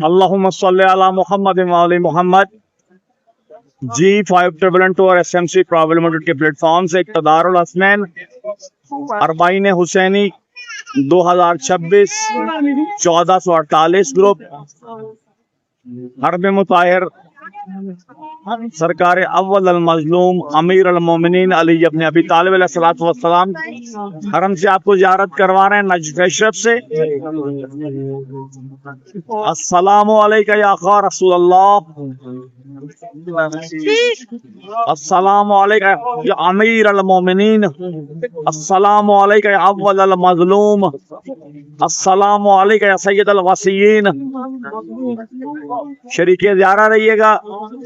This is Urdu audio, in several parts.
اللہم صلی علی محمد و علی محمد. G522 اور SMC پرابلم کے پلیٹ فارم سے اقتدار الحسنین اربعین حسینی 2026 1448 گروپ حرب مطہر سرکار اول المظلوم امیر المومنین علی ابن ابی طالب علیہ الصلوۃ والسلام حرم سے آپ کو زیارت کروا رہے ہیں نجف اشرف سے. السلام علیکم یا خا رسول اللہ، السلام علیکم یا امیر المومنین، السلام علیکم یا اول المظلوم، السلام علیکم یا سید الوصیین. شریک زیارہ رہیے گا.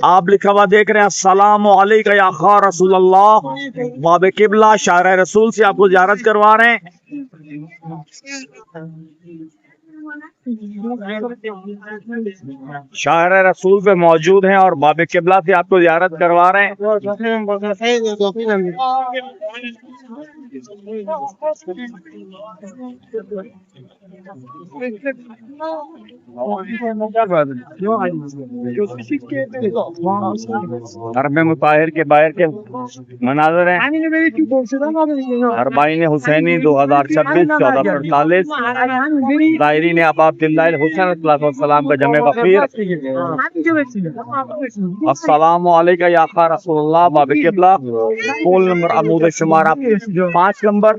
آپ لکھا ہوا دیکھ رہے ہیں السلام علیکم یا خا رسول اللہ. باب قبلہ شارع رسول سے آپ کو زیارت کروا رہے ہیں. شاعر رسول پہ موجود ہیں اور باب قبلہ سے آپ کو زیارت کروا رہے ہیں. حرم مطہر کے باہر کے مناظر ہیں. اربعین حسینی 2026 1448 ظاہرین ابا عبداللہ الحسین علیہ السلام کا جمع غفیر. السلام علیکم یا خا رسول اللہ. باب قبلہ پول نمبر عمود شمار 5 نمبر.